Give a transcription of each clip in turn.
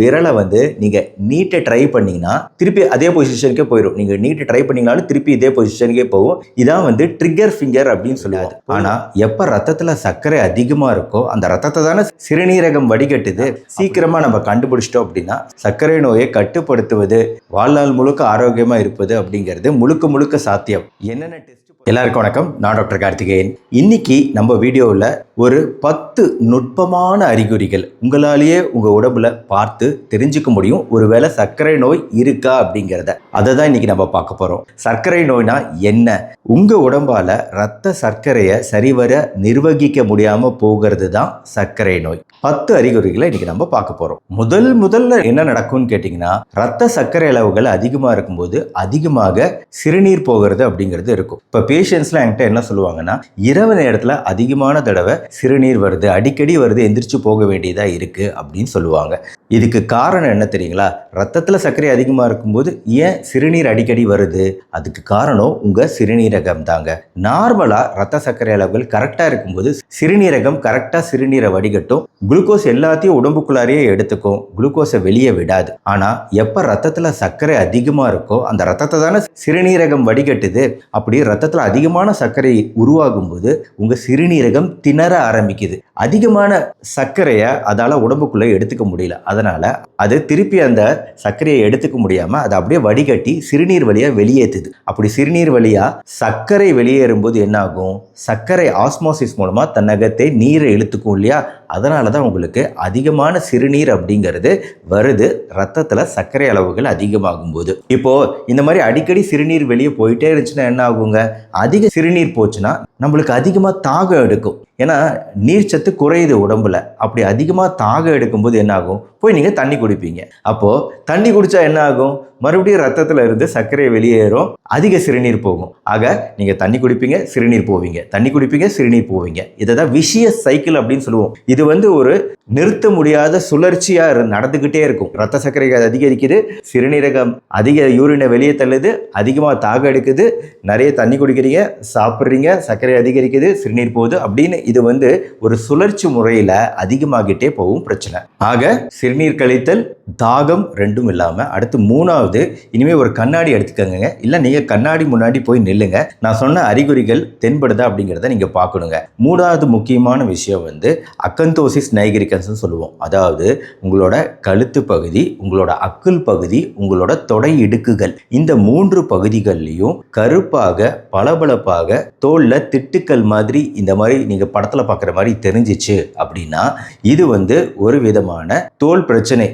விரலை வந்து நீங்கள் நீட்டை ட்ரை பண்ணிங்கன்னா திருப்பி அதே பொசிஷனுக்கே போயிடும். நீங்கள் நீட்டை ட்ரை பண்ணிங்கனாலும் திருப்பி இதே பொசிஷனுக்கே போகும். இதான் வந்து ட்ரிகர் ஃபிங்கர் அப்படின்னு சொல்லுவாங்க. ஆனால் எப்போ ரத்தத்தில் சர்க்கரை அதிகமாக இருக்கோ அந்த ரத்தத்தை தானே சிறுநீரகம் வடிகட்டுது. சீக்கிரமாக நம்ம கண்டுபிடிச்சிட்டோம் அப்படின்னா சர்க்கரை நோயை கட்டுப்படுத்துவது, வாழ்நாள் முழுக்க ஆரோக்கியமாக இருப்பது அப்படிங்கிறது முழுக்க முழுக்க சாத்தியம். என்னென்ன டெஸ்ட்? எல்லாருக்கும் வணக்கம். நான் டாக்டர் கார்த்திகேயன். இன்னைக்கு நம்ம வீடியோவில் ஒரு 10 நுட்பமான அறிகுறிகள் உங்களாலேயே உங்கள் உடம்புல பார்த்து தெரிஞ்சுக்க முடியும் ஒருவேளை சர்க்கரை நோய் இருக்கா அப்படிங்கிறத. அதை தான் இன்னைக்கு நம்ம பார்க்க போகிறோம். சர்க்கரை நோய்னா என்ன? உங்கள் உடம்பால் ரத்த சர்க்கரையை சரிவர நிர்வகிக்க முடியாமல் போகிறது தான் சர்க்கரை நோய். 10 அறிகுறிகளை இன்னைக்கு நம்ம பார்க்க போகிறோம். முதல்ல என்ன நடக்கும்னு கேட்டிங்கன்னா, ரத்த சர்க்கரை அளவுகள் அதிகமாக இருக்கும்போது அதிகமாக சிறுநீர் போகிறது அப்படிங்கிறது இருக்கும். இப்போ பேஷண்ட்ஸ்லாம் என்கிட்ட என்ன சொல்லுவாங்கன்னா, இரவு நேரத்தில் அதிகமான தடவை சிறுநீர் வருது, அடிக்கடி வருது, எந்திரிச்சு போக வேண்டியதாக இருக்குது அப்படின்னு சொல்லுவாங்க. இதுக்கு காரணம் என்ன தெரியுங்களா? ரத்தத்தில் சர்க்கரை அதிகமாக இருக்கும்போது ஏன் சிறுநீர் அடிக்கடி வருது? அதுக்கு காரணம் உங்கள் சிறுநீரகம் தாங்க. நார்மலாக ரத்த சர்க்கரை அளவுகள் கரெக்டாக இருக்கும்போது சிறுநீரகம் கரெக்டாக சிறுநீரை வடிகட்டும், குளுக்கோஸ் எல்லாத்தையும் உடம்புக்குள்ளாரையே எடுத்துக்கும், குளுக்கோஸை வெளியே விடாது. ஆனால் எப்போ ரத்தத்தில் சர்க்கரை அதிகமாக இருக்கோ அந்த ரத்தத்தை தானே சிறுநீரகம் வடிகட்டுது. அப்படி ரத்தத்தில் அதிகமான சர்க்கரை உருவாகும் போது உங்கள் சிறுநீரகம் திணற ஆரம்பிக்குது. அதிகமான சர்க்கரையை அதால் உடம்புக்குள்ளே எடுத்துக்க முடியல. அதனால் அது திருப்பி அந்த சர்க்கரையை எடுத்துக்க முடியாமல் அதை அப்படியே வடிகட்டி சிறுநீர் வழியாக வெளியேற்றுது. அப்படி சிறுநீர் வழியாக சர்க்கரை வெளியேறும்போது என்ன ஆகும்? சர்க்கரை ஆஸ்மோசிஸ் மூலமாக தன்னகத்தை நீரை இழுத்துக்கும் இல்லையா? அதனால தான் உங்களுக்கு அதிகமான சிறுநீர் அப்படிங்கிறது வருது ரத்தத்தில் சர்க்கரை அளவுகள் அதிகமாகும் போது. இப்போது இந்த மாதிரி அடிக்கடி சிறுநீர் வெளியே போயிட்டே இருந்துச்சுன்னா என்ன ஆகுங்க? அதிக சிறுநீர் போச்சுன்னா நம்மளுக்கு அதிகமாக தாகம் எடுக்கும். ஏன்னா நீர்ச்சத்து குறையுது உடம்புல. அப்படி அதிகமாக தாகம் எடுக்கும்போது என்ன ஆகும்? போய் நீங்கள் தண்ணி குடிப்பீங்க. அப்போது தண்ணி குடித்தா என்ன ஆகும்? மறுபடியும் ரத்தத்தில் இருந்து சர்க்கரை வெளியேறும், அதிக சிறுநீர் போகும். ஆக நீங்கள் தண்ணி குடிப்பீங்க, சிறுநீர் போவீங்க, தண்ணி குடிப்பீங்க, சிறுநீர் போவீங்க. இதை தான் விஷியஸ் சைக்கிள் அப்படின்னு சொல்லுவோம். இது வந்து ஒரு நிறுத்த முடியாத சுழற்சியாக நடந்துக்கிட்டே இருக்கும். ரத்த சர்க்கரை அதிகரிக்குது, சிறுநீரகம் அதிக யூரினை வெளியே தள்ளுது, அதிகமாக தாகம் எடுக்குது, நிறைய தண்ணி குடிக்கிறீங்க, சாப்பிட்றீங்க, சர்க்கரை அதிகரிக்குது, சிறுநீர் போகுது அப்படின்னு இது வந்து ஒரு சுழற்சி முறையில் அதிகமாகிட்டே போகும் பிரச்சனை. ஆக சிறுநீர் கழித்தல், தாகம் ரெண்டும் இல்லாமல் அடுத்து 3வது, இனிமேல் ஒரு கண்ணாடி எடுத்துக்கோங்க. இல்லை நீங்கள் கண்ணாடி முன்னாடி போய் நில்லுங்க. நான் சொன்ன அறிகுறிகள் தென்படுதா அப்படிங்கிறத நீங்கள் பார்க்கணுங்க. 3வது முக்கியமான விஷயம் வந்து அக்கந்தோசிஸ் நைகிரிகன்ஸ்னு சொல்லுவோம். அதாவது உங்களோட கழுத்து பகுதி, உங்களோட அக்குள் பகுதி, உங்களோட தொடை இடுக்குகள், இந்த 3 பகுதிகள்லையும் கருப்பாக பளபளப்பாக தோலில் திட்டுக்கள் மாதிரி இந்த மாதிரி நீங்கள் படத்தில் பார்க்குற மாதிரி தெரிஞ்சிச்சு அப்படின்னா இது வந்து ஒரு விதமான தோல் பிரச்சனை.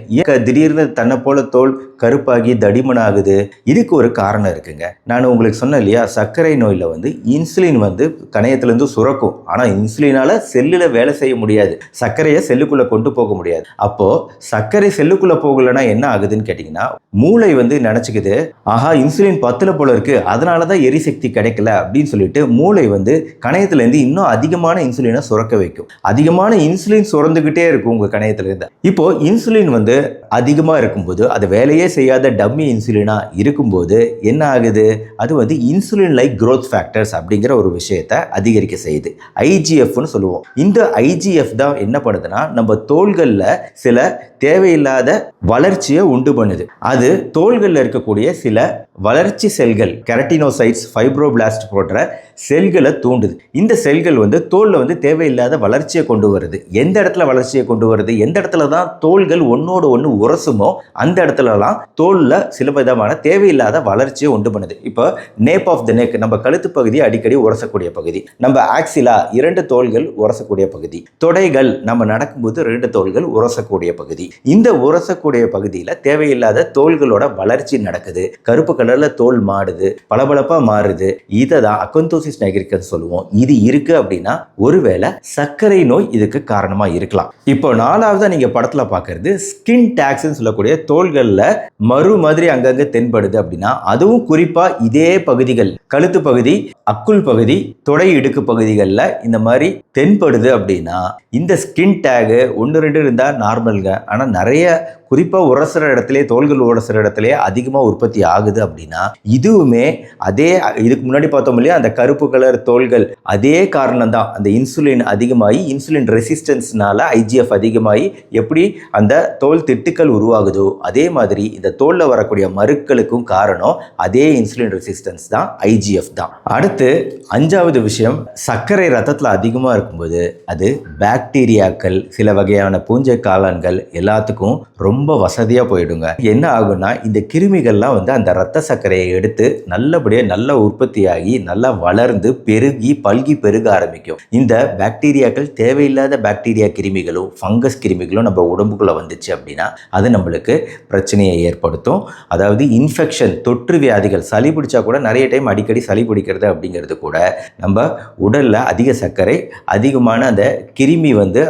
திடீர்னு தன்னை போல தோல் கருப்பாகி தடிமனாகுது. இதுக்கு ஒரு காரணம் இருக்குங்க. நான் உங்களுக்கு சொன்னேன் இல்லையா, சர்க்கரை நோயில் வந்து இன்சுலின் வந்து கணையத்திலேருந்து சுரக்கும். ஆனால் இன்சுலினால் செல்லில் வேலை செய்ய முடியாது, சர்க்கரையை செல்லுக்குள்ளே கொண்டு போக முடியாது. அப்போது சர்க்கரை செல்லுக்குள்ளே போகலைன்னா என்ன ஆகுதுன்னு கேட்டிங்கன்னா, மூளை வந்து நினச்சிக்குது, ஆஹா இன்சுலின் 10 போல இருக்குது, அதனால தான் எரிசக்தி கிடைக்கல அப்படின்னு சொல்லிட்டு மூளை வந்து கணையத்திலேருந்து இன்னும் அதிகமான இன்சுலினை சுரக்க வைக்கும். அதிகமான இன்சுலின் சுரந்துக்கிட்டே இருக்கும் உங்கள் கணையத்திலேருந்து. இப்போது இன்சுலின் வந்து அதிகமாக இருக்கும்போது அது வேலையே செய்யாத டம்மி இன்சுலினா இருக்கும்போது என்ன ஆகுது? அது வந்து இன்சுலின் லைக் growth ஃபேக்டர்ஸ் அப்படிங்கிற ஒரு விஷயத்தை அதிகரிக்க செய்யுது. IGFன்னு சொல்லுவோம். இந்த IGF தான் என்ன பண்ணுதுன்னா நம்ம தோள்களில் சில தேவையில்லாத வளர்ச்சியை உண்டு பண்ணுது. அது தோள்களில் இருக்கக்கூடிய சில வளர்ச்சி செல்கள், கெரட்டினோசைட்ஸ், ஃபைப்ரோபிளாஸ்ட் போன்ற செல்களை தூண்டுது. இந்த செல்கள் வந்து தோலில் வந்து தேவையில்லாத வளர்ச்சியை கொண்டு வருது. எந்த இடத்துல வளர்ச்சியை கொண்டு வருது? எந்த இடத்துல தான் தோள்கள் ஒன்னோடு ஒன்று உரசுமோ அந்த இடத்துலலாம் தோலில் சில விதமான தேவையில்லாத வளர்ச்சியை உண்டு பண்ணுது. இப்போ நேப் ஆஃப் த நெக், நம்ம கழுத்து பகுதி அடிக்கடி உரசக்கூடிய பகுதி, நம்ம ஆக்சிலா 2 தோள்கள் உரசக்கூடிய பகுதி, தொடைகள் நம்ம நடக்கும்போது 2 தோள்கள் உரசக்கூடிய பகுதி. இந்த உரசக்கூடிய பகுதியில் தேவையில்லாத தோள்களோட வளர்ச்சி நடக்குது. கருப்பு கலர்ல தோல் மாடுது, பளபளப்பா மாறுது. இதை தான் அக்கந்தோசிஸ் நைகிரிகன்ஸ் சொல்லுவோம். இது இருக்கு அப்படின்னா ஒருவேளை சர்க்கரை நோய் இதுக்கு காரணமா இருக்கலாம். இப்போ 4வது நீங்க படத்துல பாக்குறது ஸ்கின் டாக்ஸ்ன்னு சொல்லக்கூடிய தோள்கள்ல மறு மாதிரி அங்கங்க தென்படுது அப்படின்னா அதுவும் குறிப்பா இதே பகுதிகள், கழுத்து பகுதி, அக்குள் பகுதி, தொடை இடுக்கு பகுதிகளில் இந்த மாதிரி தென்படுது அப்படின்னா இந்த ஸ்கின் டேக் 1-2 இருந்தால் நார்மலுங்க. ஆனால் நிறைய குறிப்பாக உரசுற இடத்துல தோள்கள் உரசுற இடத்துல அதிகமாக உற்பத்தி ஆகுது அப்படின்னா இதுவுமே அதே இதுக்கு முன்னாடி பார்த்தோம் இல்லையா அந்த கருப்பு கலர் தோள்கள் அதே காரணம் தான். அந்த இன்சுலின் அதிகமாகி இன்சுலின் ரெசிஸ்டன்ஸ்னால ஐஜிஎஃப் அதிகமாகி எப்படி அந்த தோல் திட்டுக்கள் உருவாகுதோ அதே மாதிரி இந்த தோல்ல வரக்கூடிய மருக்களுக்கும் காரணம் அதே இன்சுலின் ரெசிஸ்டன்ஸ் தான், ஐஜிஎஃப் தான். அடுத்து 5வது விஷயம், சர்க்கரை ரத்தத்தில் அதிகமாக இருக்கும்போது அது பாக்டீரியாக்கள் சில வகையான பூஞ்சை காளான்கள் எல்லாத்துக்கும் ரொம்ப வசதியாக போயிடுங்க. என்ன ஆகும்னா இந்த கிருமிகள்லாம் வந்து அந்த ரத்த சர்க்கரையை எடுத்து நல்லபடியாக நல்லா உற்பத்தியாகி நல்லா வளர்ந்து பெருகி பல்கி பெருக ஆரம்பிக்கும். இந்த பாக்டீரியாக்கள் தேவையில்லாத பாக்டீரியா கிருமிகளும் ஃபங்கஸ் கிருமிகளும் நம்ம உடம்புக்குள்ளே வந்துச்சு அப்படின்னா அது நம்மளுக்கு பிரச்சனையை ஏற்படுத்தும். அதாவது இன்ஃபெக்ஷன், தொற்று வியாதிகள், சளி பிடிச்சா கூட நிறைய டைம் அடிக்கடி சளி பிடிக்கிறது அப்படிங்கிறது கூட நம்ம உடலில் அதிக சர்க்கரை அதிகமான அந்த கிருமி வந்து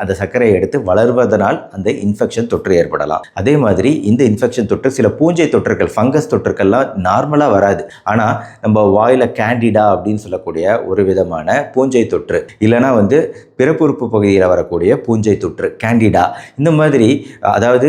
அந்த சர்க்கரையை எடுத்து வளர்வதனால் அந்த இன்ஃபெக்ஷன் தொற்று ஏற்படலாம். அதே மாதிரி இந்த இன்ஃபெக்ஷன் தொற்று சில பூஞ்சை தொற்றுகள், ஃபங்கஸ் தொற்றுக்கள்லாம் நார்மலாக வராது. ஆனால் நம்ம வாயில் கேண்டிடா அப்படின்னு சொல்லக்கூடிய ஒரு விதமான பூஞ்சை தொற்று, இல்லைனா வந்து பிறப்புறுப்பு பகுதியில் வரக்கூடிய பூஞ்சை தொற்று கேண்டிடா, இந்த மாதிரி அதாவது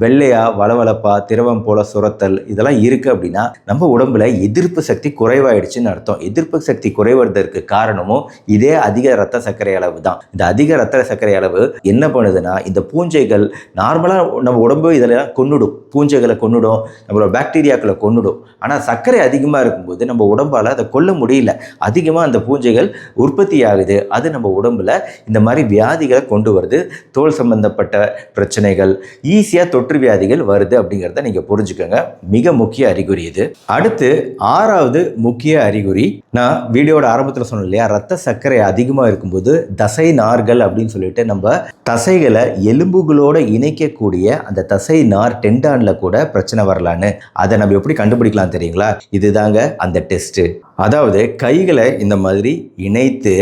வெள்ளையா வளவளப்பா திரவம் போல சுரத்தல் இதெல்லாம் இருக்குது அப்படின்னா நம்ம உடம்புல எதிர்ப்பு சக்தி குறைவாயிடுச்சுன்னு அர்த்தம். எதிர்ப்பு சக்தி குறைவதற்கு காரணமும் இதே அதிக ரத்த சர்க்கரை அளவு தான். இந்த அதிக ரத்த சர்க்கரை அளவு என்ன பண்ணுதுன்னா இந்த பூஞ்சைகள் நார்மலாக நம்ம உடம்பு இதெல்லாம் கொன்னுடும், பூஞ்சைகளை கொன்னுடும், நம்மளோட பாக்டீரியாக்களை கொன்னுடும். ஆனால் சர்க்கரை அதிகமாக இருக்கும்போது நம்ம உடம்பால் அதை கொல்ல முடியல, அதிகமாக அந்த பூஞ்சைகள் உற்பத்தி ஆகுது. அது நம்ம உடம்புல இந்த மாதிரி வியாதிகளை கொண்டு வருது. தோல் சம்பந்தப்பட்ட பிரச்சனைகள், ஈஸியாக தொற்று வியாதிகள் வருது அப்படிங்கிறத நீங்கள் புரிஞ்சுக்கோங்க. மிக முக்கிய அறிகுறி இது. அடுத்து 6வது முக்கிய அறிகுறி, நான் வீடியோட ஆரம்பத்தில் சொன்னேன் இல்லையா, ரத்த சர்க்கரை அதிகமாக இருக்கும்போது தசை நார்கள் அப்படின்னு சொல்லிட்டு நம்ம தசைகளை எலும்புகளோட இணைக்கக்கூடிய அந்த தசை நார் டெண்டானில் கூட பிரச்சனை வரலான்னு, அதை நம்ம எப்படி கண்டுபிடிக்கலாம் தெரியுங்களா? இதுதாங்க அந்த டெஸ்ட்டு. அதாவது கைகளை இந்த மாதிரி இணைத்து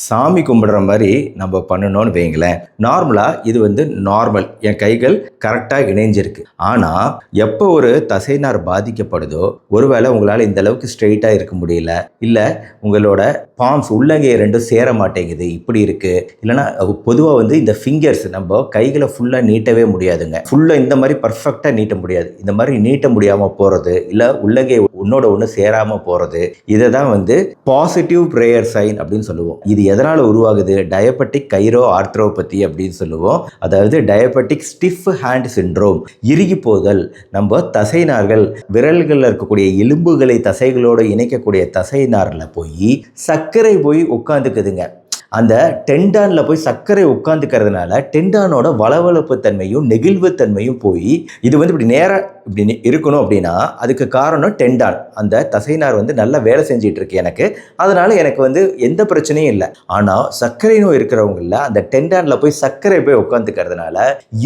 சாமி கும்பிடுற மாதிரி நம்ம பண்ணணும்னு வைங்களேன். நார்மலாக இது வந்து நார்மல், என் கைகள் கரெக்டாக இணைஞ்சிருக்கு. ஆனால் எப்போ ஒரு தசைநார் பாதிக்கப்படுதோ, ஒருவேளை உங்களால் இந்த அளவுக்கு ஸ்ட்ரெயிட்டாக இருக்க முடியல, இல்லை உங்களோட பாம்ஸ் உள்ளங்கையை ரெண்டும் சேர மாட்டேங்குது இப்படி இருக்குது, இல்லைனா பொதுவாக வந்து இந்த ஃபிங்கர்ஸ் நம்ம கைகளை ஃபுல்லாக நீட்டவே முடியாதுங்க. ஃபுல்லாக இந்த மாதிரி பர்ஃபெக்டாக நீட்ட முடியாது. இந்த மாதிரி நீட்ட முடியாமல் போகிறது, இல்லை உள்ளங்கை ஒன்னோட ஒன்று சேராமல் போகிறது, இதை தான் வந்து பாசிட்டிவ் ப்ரேயர் சைன் அப்படின்னு சொல்லுவோம். இது எதனால் உருவாகுது? டயபெட்டிக் கைரோ ஆர்த்ரோபதி அப்படின்னு சொல்லுவோம். அதாவது டயபெட்டிக் ஸ்டிஃப் ஹேண்ட் சிண்ட்ரோம், இறுகி போதல். நம்ம தசைநார்கள், விரல்களில் இருக்கக்கூடிய எலும்புகளை தசைகளோடு இணைக்கக்கூடிய தசைநாரில் போய் சர்க்கரை போய் உட்காந்துக்குதுங்க. அந்த டெண்டானில் போய் சர்க்கரை உட்காந்துக்கிறதுனால டெண்டானோட வளவளப்பு தன்மையும் நெகிழ்வுத்தன்மையும் போய் இது வந்து இப்படி நேராக இப்படி இருக்கணும் அப்படின்னா அதுக்கு காரணம் டெண்டான். அந்த தசைநார் வந்து நல்லா வேலை செஞ்சிட்டு இருக்கு எனக்கு, அதனால எனக்கு வந்து எந்த பிரச்சனையும் இல்லை. ஆனால் சர்க்கரை நோய் இருக்கிறவங்கள அந்த டெண்டானில் போய் சர்க்கரை போய் உட்காந்துக்கிறதுனால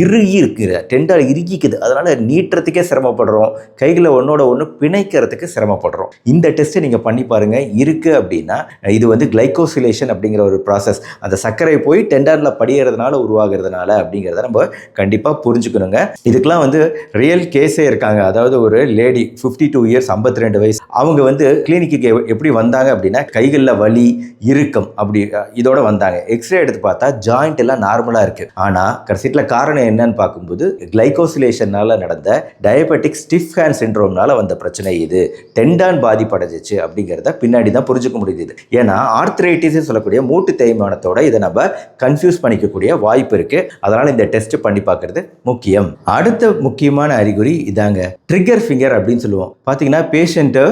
இறுகி இருக்குது, டெண்டான் இறுகிக்குது. அதனால நீட்டுறதுக்கே சிரமப்படுறோம், கைகளை ஒன்னோட ஒன்று பிணைக்கிறதுக்கு சிரமப்படுறோம். இந்த டெஸ்ட்டை நீங்கள் பண்ணி பாருங்க. இருக்கு அப்படின்னா இது வந்து கிளைகோசிலேஷன் அப்படிங்கிற ஒரு ப்ராசஸ், அந்த சர்க்கரை போய் டெண்டானில் படிகிறதுனால உருவாகிறதுனால அப்படிங்கிறத நம்ம கண்டிப்பாக புரிஞ்சுக்கணுங்க. இதுக்கெல்லாம் வந்து ரியல் கேஸே இருக்காங்க. அதாவது ஒரு லேடி 52 இயர்ஸ் 52 வயசு, அவங்க வந்து கிளினிக்கு எப்படி வந்தாங்க அப்படின்னா கைகளில் வலி இறுக்கம் அப்படி இதோட வந்தாங்க. எக்ஸ்ரே எடுத்து பார்த்தா ஜாயிண்ட் எல்லாம் நார்மலாக இருக்குது. ஆனால் கடைசியில் காரணம் என்னன்னு பார்க்கும்போது கிளைகோசிலேஷனால நடந்த டயபெட்டிக் ஸ்டிஃப் ஹேண்ட் சிண்ட்ரோம்னால வந்த பிரச்சனை இது, டெண்டான் பாதிப்படைஞ்சிச்சு அப்படிங்கிறத பின்னாடி தான் புரிஞ்சுக்க முடியுது. ஏன்னா ஆர்த்ரைட்டிஸ் சொல்லக்கூடிய மூட்டு தேய்மானத்தோட இதை நம்ம கன்ஃபியூஸ் பண்ணிக்கக்கூடிய வாய்ப்பு இருக்கு. அதனால இந்த டெஸ்ட் பண்ணி பார்க்கறது முக்கியம். அடுத்த முக்கியமான அறிகுறி இதாங்க, ட்ரிகர் ஃபிங்கர் அப்படின்னு சொல்லுவோம். பார்த்தீங்கன்னா பேஷண்ட்டு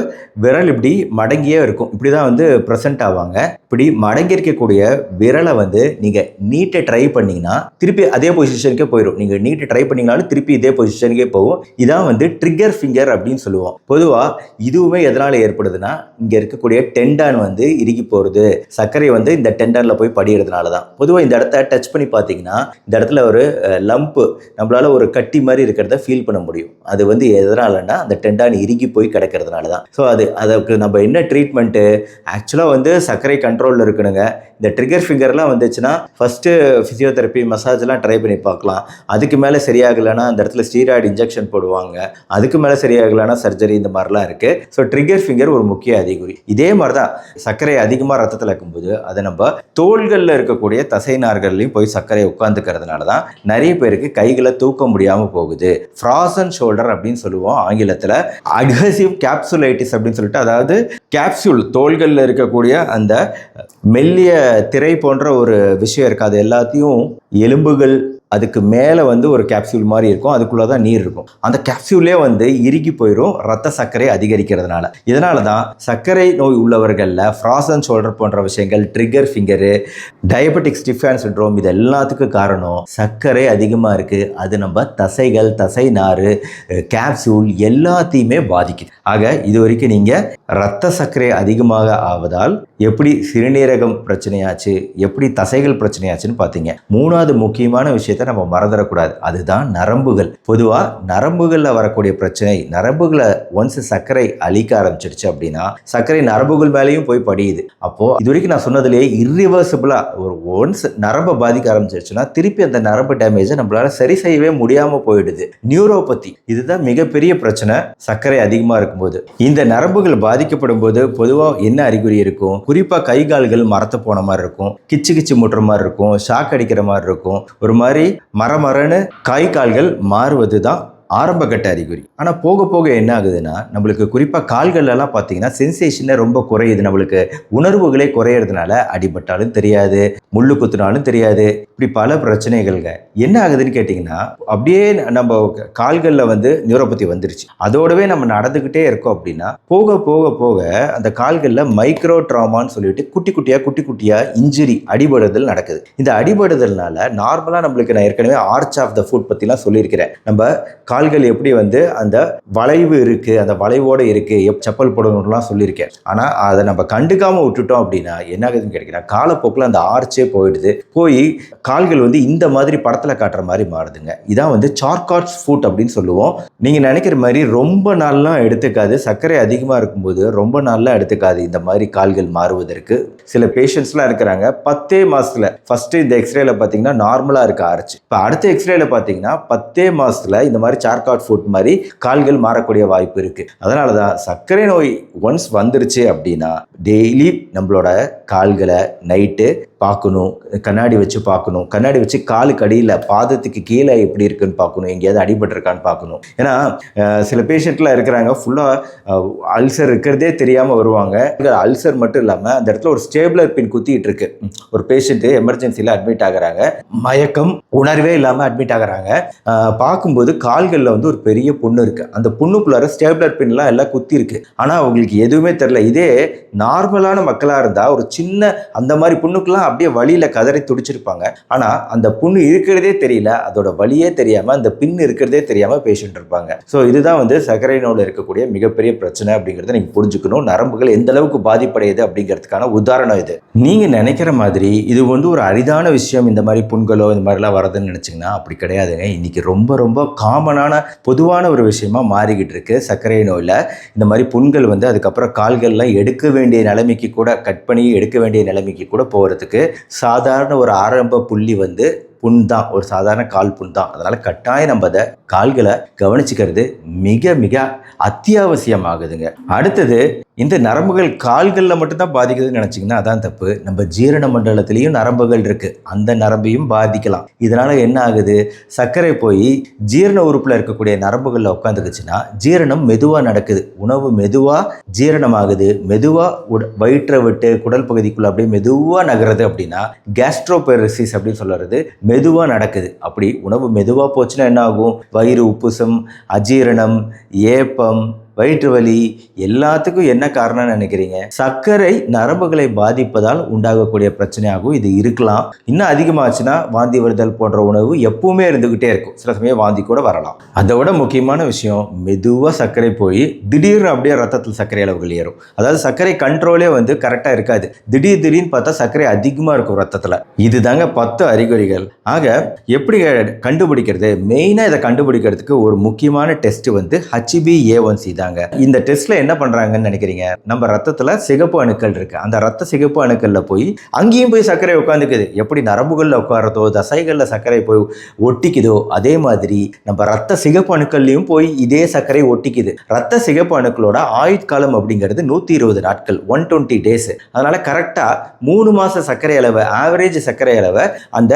விரல் இப்படி மடங்கியே இருக்கும், இப்படி தான் வந்து ப்ரெசென்ட் ஆவாங்க. இப்படி மடங்கி இருக்கக்கூடிய விரலை வந்து நீங்கள் நீட்டை ட்ரை பண்ணிங்கன்னா திருப்பி அதே பொசிஷனுக்கே போயிடும். நீங்கள் நீட்டை ட்ரை பண்ணிங்கனாலும் திருப்பி இதே பொசிஷனுக்கே போகும். இதான் வந்து ட்ரிகர் ஃபிங்கர் அப்படின்னு சொல்லுவோம். பொதுவாக இதுவுமே எதனால் ஏற்படுதுன்னா இங்கே இருக்கக்கூடிய டெண்டான் வந்து இறுகி போகிறது, சர்க்கரை வந்து இந்த டெண்டானில் போய் படிகிறதுனால தான். பொதுவாக இந்த இடத்த டச் பண்ணி பார்த்தீங்கன்னா இந்த இடத்துல ஒரு லம்ப்பு, நம்மளால ஒரு கட்டி மாதிரி இருக்கிறத ஃபீல் பண்ண முடியும். அது வந்து எதனாலன்னா அந்த டெண்டான் இறுகி போய் கிடக்கிறதுனால தான். ஸோ அதுக்கு நம்ம என்ன ட்ரீட்மெண்ட்டு, ஆக்சுவலாக வந்து சர்க்கரை கண்ட்ரோலில் இருக்கணுங்க. இந்த ட்ரிகர் ஃபிங்கர்லாம் வந்துச்சுன்னா ஃபஸ்ட்டு ஃபிசியோதெரப்பி மசாஜ்லாம் ட்ரை பண்ணி பார்க்கலாம். அதுக்கு மேலே சரியாகலைன்னா அந்த இடத்துல ஸ்டீராய்டு இன்ஜெக்ஷன் போடுவாங்க. அதுக்கு மேலே சரியாகலைன்னா சர்ஜரி, இந்த மாதிரிலாம் இருக்குது. ஸோ ட்ரிகர் ஃபிங்கர் ஒரு முக்கிய அறிகுறி. இதே மாதிரி தான் சர்க்கரை அதிகமாக ரத்தத்தில் இருக்கும்போது அதை நம்ம தோள்களில் இருக்கக்கூடிய தசை நார்கள்லையும் போய் சர்க்கரை உட்காந்துக்கிறதுனால தான் நிறைய பேருக்கு கைகளை தூக்க முடியாமல் போகுது. ஃப்ராசன் ஷோல்டர் அப்படின்னு சொல்லுவோம் ஆங்கிலத்தில். அட்ஹசிவ் கேப்சுலைட்டிஸ் அப்படின்னு சொல்லிட்டு, அதாவது கேப்சூல் தோள்களில் இருக்கக்கூடிய அந்த மெல்லிய திரை போன்ற ஒரு விஷயம் இருக்குது. அது எல்லாத்தையும் எலும்புகள் அதுக்கு மேலே வந்து ஒரு கேப்சூல் மாதிரி இருக்கும், அதுக்குள்ளே தான் நீர் இருக்கும். அந்த கேப்சூலே வந்து இறுகி போயிடும் ரத்த சர்க்கரை அதிகரிக்கிறதுனால. இதனால தான் சர்க்கரை நோய் உள்ளவர்களில் ஃப்ராசன் ஷோல்டர் போன்ற விஷயங்கள், trigger finger, diabetic stiff hand syndrome, இது எல்லாத்துக்கும் காரணம் சர்க்கரை அதிகமாக இருக்குது. அது நம்ம தசைகள், தசை நார், கேப்சூல் எல்லாத்தையுமே பாதிக்குது. ஆக இது வரைக்கும் நீங்கள் ரத்த சர்க்கரை அதிகமாக ஆவதால் எப்படி சிறுநீரகம் பிரச்சனையாச்சு, எப்படி தசைகள் பிரச்சனையாச்சுன்னு பார்த்தீங்க. மூணாவது முக்கியமான விஷயத்தை நம்ம மறந்துடக்கூடாது, அதுதான் நரம்புகள். பொதுவாக நரம்புகளில் வரக்கூடிய பிரச்சனை, நரம்புகளை ஒன்ஸ் சர்க்கரை அழிக்க ஆரம்பிச்சிடுச்சு அப்படின்னா சர்க்கரை நரம்புகள் மேலேயும் போய் படியுது. அப்போது இது வரைக்கும் நான் சொன்னதுலேயே இர்ரிவர்சிபிளாக ஒரு ஒன்ஸ் நரம்பை பாதிக்க ஆரம்பிச்சிருச்சுன்னா திருப்பி அந்த நரம்பு டேமேஜை நம்மளால சரி செய்யவே முடியாமல் போயிடுது. நியூரோபதி, இதுதான் மிகப்பெரிய பிரச்சனை சர்க்கரை அதிகமாக இருக்கும்போது. இந்த நரம்புகள் பாதிக்கப்படும் போது பொதுவாக என்ன அறிகுறி இருக்கும்? குறிப்பாக கை கால்கள் மரத்து போன மாதிரி இருக்கும், கிச்சு கிச்சு முட்டுற மாதிரி இருக்கும், ஷாக் அடிக்கிற மாதிரி இருக்கும், ஒரு மாதிரி மரமரன்னு கை கால்கள் மாறுவது தான் ஆரம்ப கட்ட அறிகுறி. ஆனால் போக போக என்ன ஆகுதுன்னா நம்மளுக்கு குறிப்பாக கால்கள்லாம் பார்த்தீங்கன்னா சென்சேஷனே ரொம்ப குறையுது. நம்மளுக்கு உணர்வுகளே குறையிறதுனால அடிபட்டாலும் தெரியாது, முள்ளு குத்துனாலும் தெரியாது, இப்படி பல பிரச்சனைகள்ங்க. என்ன ஆகுதுன்னு கேட்டிங்கன்னா அப்படியே நம்ம கால்களில் வந்து நியூரோபதி வந்துருச்சு, அதோடவே நம்ம நடந்துக்கிட்டே இருக்கோம் அப்படின்னா போக போக போக அந்த கால்களில் மைக்ரோ ட்ராமான்னு சொல்லிட்டு குட்டி குட்டியாக இன்ஜுரி, அடிபடுதல் நடக்குது. இந்த அடிபடுதல்னால நார்மலாக நம்மளுக்கு நான் ஏற்கனவே ஆர்ச் ஆஃப் த ஃபுட் பற்றிலாம் சொல்லியிருக்கிறேன். நம்ம கால்கள் எப்படி வந்து அந்த வளைவு இருக்குது, அந்த வளைவோடு இருக்குது, செப்பல் போடணும்லாம் சொல்லியிருக்கேன். ஆனால் அதை நம்ம கண்டுக்காமல் விட்டுட்டோம் அப்படின்னா என்ன ஆகுதுன்னு கேட்டிங்கன்னா காலப்போக்கில் அந்த ஆர்ச்சே போயிடுது. போய் கால்கள் வந்து இந்த மாதிரி படத்தில் காட்டுற மாதிரி மாறுதுங்க. இதான் வந்து சார்காட்ஸ் ஃபுட் அப்படின்னு சொல்லுவோம். நீங்கள் நினைக்கிற மாதிரி ரொம்ப நாள்லாம் எடுத்துக்காது, சர்க்கரை அதிகமாக இருக்கும்போது ரொம்ப நாள்லாம் எடுத்துக்காது இந்த மாதிரி கால்கள் மாறுவதற்கு. சில பேஷண்ட்ஸ்லாம் இருக்கிறாங்க 10 மாதத்தில், ஃபஸ்ட்டு இந்த எக்ஸ்ரேல பார்த்தீங்கன்னா நார்மலாக இருக்க ஆர்ச், இப்போ அடுத்த எக்ஸ்ரேல பார்த்தீங்கன்னா 10 மாதத்தில் இந்த மாதிரி சார்காட் ஃபுட் மாதிரி கால்கள் மாறக்கூடிய வாய்ப்பு இருக்குது. அதனால தான் சர்க்கரை நோய் ஒன்ஸ் வந்துருச்சு அப்படின்னா டெய்லி நம்மளோட கால்களை நைட்டு பார்க்கணும், கண்ணாடி வச்சு பார்க்கணும், கண்ணாடி வச்சு காலுக்கு அடியில் பாதத்துக்கு கீழே எப்படி இருக்குன்னு பார்க்கணும், எங்கேயாவது அடிபட்டிருக்கான்னு பார்க்கணும். ஏன்னா சில பேஷண்ட்லாம் இருக்கிறாங்க ஃபுல்லாக அல்சர் இருக்கிறதே தெரியாமல் வருவாங்க. அல்சர் மட்டும் இல்லாமல் அந்த இடத்துல ஒரு ஸ்டேபிளர் பின் குத்திட்டு இருக்கு. ஒரு பேஷண்ட்டு எமர்ஜென்சியில் அட்மிட் ஆகுறாங்க, மயக்கம் உணர்வே இல்லாமல் அட்மிட் ஆகுறாங்க. பார்க்கும்போது கால்களில் வந்து ஒரு பெரிய புண்ணு இருக்குது, அந்த புண்ணுக்குள்ளார ஸ்டேபிளர் பின்லாம் எல்லாம் குத்தி இருக்கு. ஆனால் அவங்களுக்கு எதுவுமே தெரியல. இதே நார்மலான மக்களாக இருந்தால் ஒரு சின்ன அந்த மாதிரி புண்ணுக்கெல்லாம் அப்படியே வலியில் கதறி துடிச்சிருப்பாங்க. ஆனால் அந்த புண்ணு இருக்கிறதே தெரியல, அதோட வலியே தெரியாமல், அந்த பின் இருக்கிறதே தெரியாமல் பேஷண்ட் இருப்பாங்க. ஸோ இதுதான் வந்து சர்க்கரை நோயில் இருக்கக்கூடிய மிகப்பெரிய பிரச்சனை அப்படிங்கிறத நீங்கள் புரிஞ்சுக்கணும். நரம்புகள் எந்த அளவுக்கு பாதிப்படையுது அப்படிங்கிறதுக்கான உதாரணம் இது. நீங்கள் நினைக்கிற மாதிரி இது வந்து ஒரு அரிதான விஷயம், இந்த மாதிரி புண்களோ இந்த மாதிரிலாம் வரதுன்னு நினச்சிங்கன்னா அப்படி கிடையாதுங்க. இன்னைக்கு ரொம்ப ரொம்ப காமனான பொதுவான ஒரு விஷயமா மாறிக்கிட்டு இருக்கு சர்க்கரை நோயில். இந்த மாதிரி புண்கள் வந்து அதுக்கப்புறம் கால்கள்லாம் எடுக்க வேண்டிய நிலைமைக்கு கூட, கட் பண்ணி எடுக்க வேண்டிய நிலைமைக்கு கூட போகிறதுக்கு சாதாரண ஒரு ஆரம்ப புள்ளி வந்து புண் தான், ஒரு சாதாரண கால் புண் தான். அதனால் கட்டாயம் நம்ம அதை கால்களை கவனிச்சுக்கிறது மிக மிக அத்தியாவசியமாகுதுங்க. அடுத்தது, இந்த நரம்புகள் கால்களில் மட்டும்தான் பாதிக்குதுன்னு நினச்சிங்கன்னா அதான் தப்பு. நம்ம ஜீரண மண்டலத்திலையும் நரம்புகள் இருக்குது, அந்த நரம்பையும் பாதிக்கலாம். இதனால் என்ன ஆகுது, சர்க்கரை போய் ஜீரண உறுப்பில் இருக்கக்கூடிய நரம்புகளில் உட்காந்துக்குச்சுன்னா ஜீரணம் மெதுவாக நடக்குது, உணவு மெதுவாக ஜீரணமாகுது, மெதுவாக வயிற்றை விட்டு குடல் பகுதிக்குள்ளே அப்படியே மெதுவாக நகருது. அப்படின்னா கேஸ்ட்ரோபெரிசிஸ் அப்படின்னு சொல்கிறது மெதுவாக நடக்குது. அப்படி உணவு மெதுவாக போச்சுன்னா என்ன ஆகும், வயிறு உப்புசம், அஜீரணம், ஏப்பம், வயிற்று வலி எல்லாத்துக்கும் என்ன காரணம்னு நினைக்கிறீங்க? சர்க்கரை நரம்புகளை பாதிப்பதால் உண்டாகக்கூடிய பிரச்சனையாகவும் இது இருக்கலாம். இன்னும் அதிகமாச்சுன்னா வாந்தி வருதல் போன்ற உணவு எப்பவுமே இருந்துகிட்டே இருக்கும். சில சமயம் வாந்தி கூட வரலாம். அதை விட முக்கியமான விஷயம், மெதுவாக சர்க்கரை போய் திடீர்னு அப்படியே ரத்தத்தில் சர்க்கரை அளவுகள் ஏறும். அதாவது சர்க்கரை கண்ட்ரோலே கரெக்டாக இருக்காது. திடீர்னு பார்த்தா சர்க்கரை அதிகமாக இருக்கும் ரத்தத்தில். இதுதாங்க 10 அறிகுறிகள். ஆக எப்படி கண்டுபிடிக்கிறது? மெயினாக இதை கண்டுபிடிக்கிறதுக்கு ஒரு முக்கியமான டெஸ்ட் HbA1c தாங்க. இந்த டெஸ்ட்ல என்ன பண்றாங்கன்னு நினைக்கிறீங்க? நம்ம ரத்தத்தில் சிகப்பு அணுக்கள் இருக்கு. அந்த ரத்த சிகப்பு அணுக்கள்ல போய் அங்கேயும் போய் சர்க்கரை உட்காந்துக்குது. எப்படி நரம்புகளில் உட்காரதோ தசைகளில் சர்க்கரை போய் ஒட்டிக்குதோ அதே மாதிரி நம்ம ரத்த சிகப்பு அணுக்கள்லையும் போய் இதே சர்க்கரை ஒட்டிக்குது. ரத்த சிகப்பு அணுக்களோட ஆயுட்காலம் அப்படிங்கிறது 120 நாட்கள், 120 டேஸ். அதனால கரெக்டா 3 மாச சர்க்கரை அளவு, ஆவரேஜ் சர்க்கரை அளவை அந்த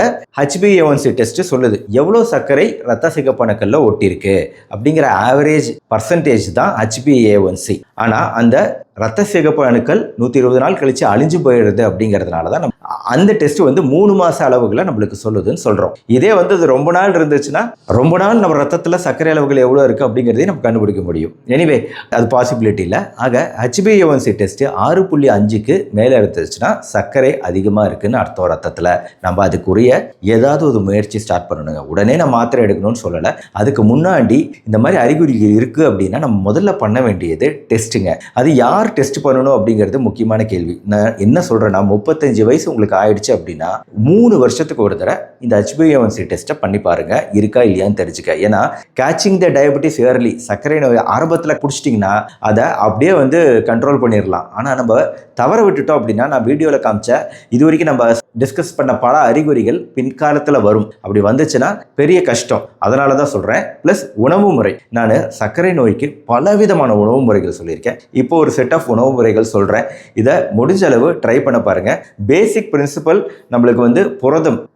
HbA1c டெஸ்ட் சொல்லுது. எவ்வளவு சர்க்கரை ரத்த சிகப்பு அணுக்கள்ல ஒட்டி இருக்கு அப்படிங்கிற ஆவரேஜ் பர்சன்டேஜ் தான் HbA1c. ஆனா அந்த ரத்த சிகப்பு அணுக்கள் 120 நாள் கழிச்சு அழிஞ்சு போயிடுது அப்படிங்கிறதுனால தான் அந்த டெஸ்ட் 3 மாச அளவுகளை நம்மளுக்கு சொல்லுதுன்னு சொல்றோம். இதே அது ரொம்ப நாள் இருந்துச்சுன்னா ரொம்ப நாள் நம்ம ரத்தத்தில் சர்க்கரை அளவுகள் எவ்வளோ இருக்கு அப்படிங்கிறதையும் நம்ம கண்டுபிடிக்க முடியும். எனிவே அது பாசிபிலிட்டி இல்லை. ஆக HbA1c டெஸ்ட் 6.5க்கு மேலே இருந்துச்சுன்னா சர்க்கரை அதிகமாக இருக்குன்னு அர்த்தம் ரத்தத்தில். நம்ம அதுக்குரிய ஏதாவது ஒரு முயற்சி ஸ்டார்ட் பண்ணணுங்க. உடனே நான் மாத்திரை எடுக்கணும்னு சொல்லலை. அதுக்கு முன்னாடி இந்த மாதிரி அறிகுறிகள் இருக்கு அப்படின்னா நம்ம முதல்ல பண்ண வேண்டியது டெஸ்ட்டுங்க. அது யார் டெஸ்ட் பண்ணணும் அப்படிங்கிறது முக்கியமான கேள்வி. நான் என்ன சொல்றேன்னா 35 வயசு உங்களுக்கு ஆயிடுச்சு அப்படின்னா 3 வருஷத்துக்கு ஒரு தடவை இந்த HbA1c டெஸ்ட்டை பண்ணி பாருங்க, இருக்கா இல்லையான்னு தெரிஞ்சுக்க. ஏன்னா கேச்சிங் த டயபெட்டிஸ் ஏர்லி, சர்க்கரை நோய் ஆரம்பத்தில் குடிச்சிட்டிங்கன்னா அதை அப்படியே கண்ட்ரோல் பண்ணிடலாம். ஆனால் நம்ம தவற விட்டுட்டோம் அப்படின்னா, நான் வீடியோவில் காமிச்ச இது வரைக்கும் நம்ம டிஸ்கஸ் பண்ண பல அறிகுறிகள் பின்காலத்தில் வரும். அப்படி வந்துச்சுன்னா பெரிய கஷ்டம். அதனால தான் சொல்கிறேன். ப்ளஸ் உணவு முறை, நான் சர்க்கரை நோய்க்கு பலவிதமான உணவு முறைகள் சொல்லியிருக்கேன். இப்போ ஒரு செட் ஆஃப் உணவு முறைகள் சொல்கிறேன். இதை முடிஞ்ச அளவு ட்ரை பண்ண பாருங்க. பேசிக் பிரின்சிபல் நம்மளுக்கு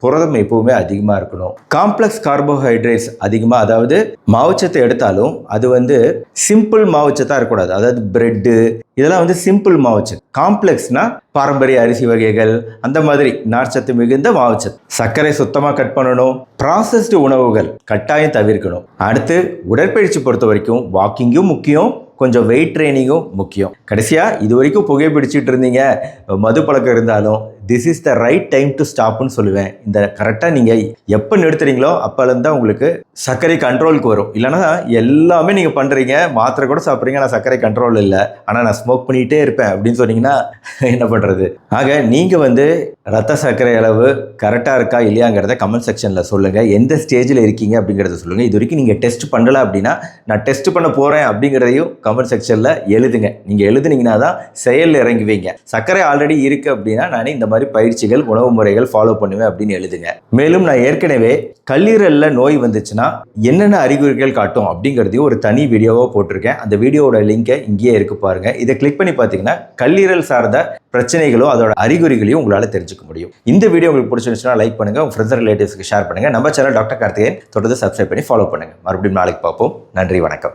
புரதம் எப்பவுமே அதிகமாக இருக்கணும். காம்ப்ளெக்ஸ் கார்போஹைட்ரேட்ஸ் அதிகமாக, அதாவது மாவுச்சத்தை எடுத்தாலும் அது சிம்பிள் மாவுச்சத்தாக இருக்கக்கூடாது. அதாவது பிரெட்டு இதெல்லாம் சிம்பிள் மாவுச்சத்து. காம்ப்ளெக்ஸ்னா பாரம்பரிய அரிசி வகைகள், அந்த மாதிரி நார்ச்சத்து மிகுந்த மாவுச்சத்து. சர்க்கரை சுத்தமாக கட் பண்ணணும். ப்ராசஸ்டு உணவுகள் கட்டாயம் தவிர்க்கணும். அடுத்து உடற்பயிற்சி பொறுத்த வரைக்கும் வாக்கிங்கும் முக்கியம், கொஞ்சம் வெயிட் ட்ரைனிங்கும் முக்கியம். கடைசியாக இது வரைக்கும் புகைப்பிடிச்சிட்டு இருந்தீங்க, மது பழக்கம் இருந்தாலும் this is the right time to ஸ்டாப்னு சொல்லுவேன். இந்த கரெக்டாக நீங்கள் எப்போ நிறுத்துறீங்களோ அப்போலேருந்து தான் உங்களுக்கு சர்க்கரை கண்ட்ரோலுக்கு வரும். இல்லைனா எல்லாமே நீங்கள் பண்ணுறீங்க, மாத்திரை கூட சாப்பிட்றீங்க, நான் சர்க்கரை கண்ட்ரோல் இல்லை, ஆனால் நான் ஸ்மோக் பண்ணிகிட்டே இருப்பேன் அப்படின்னு சொன்னீங்கன்னா என்ன பண்ணுறது? ஆக நீங்கள் ரத்த சர்க்கரை அளவு கரெக்டாக இருக்கா இல்லையாங்கிறத கமெண்ட் செக்ஷனில் சொல்லுங்கள். எந்த ஸ்டேஜில் இருக்கீங்க அப்படிங்கிறத சொல்லுங்கள். இது வரைக்கும் நீங்கள் டெஸ்ட் பண்ணலை அப்படின்னா நான் டெஸ்ட் பண்ண போகிறேன் அப்படிங்கிறதையும் கமெண்ட் செக்ஷனில் எழுதுங்க. நீங்கள் எழுதுனீங்கன்னா தான் செயலில் இறங்குவீங்க. சர்க்கரை ஆல்ரெடி இருக்குது அப்படின்னா நான் இந்த மாதிரி பயிற்சிகள் உணவு முறைகள் ஃபாலோ பண்ணுவேன் அப்படின்னு எழுதுங்க. மேலும் நான் ஏற்கனவே கல்லீரல்ல நோய் வந்துச்சுன்னா என்னென்ன அறிகுறிகள் காட்டும் அப்படிங்கிறதையும் ஒரு தனி வீடியோவாக போட்டிருக்கேன். அந்த வீடியோவோட லிங்கை இங்கேயே இருக்கு பாருங்க. இதை கிளிக் பண்ணி பார்த்தீங்கன்னா கல்லீரல் சார்ந்த பிரச்சனைகளோ அதோட அறிகுறிகளையும் உங்களால் தெரிஞ்சுக்க முடியும். இந்த வீடியோ உங்களுக்கு பிடிச்சிருந்துச்சுன்னா லைக் பண்ணுங்க, உங்க ஃப்ரெண்ட்ஸ் ரிலேட்டிவ்ஸ்க்கு ஷேர் பண்ணுங்க. நம்ம சேனல் டாக்டர் கார்த்திகேயன் தொடர்ந்து சப்ஸ்கிரைப் பண்ணி ஃபாலோ பண்ணுங்க. மறுபடியும் நாளைக்கு பார்ப்போம். நன்றி, வணக்கம்.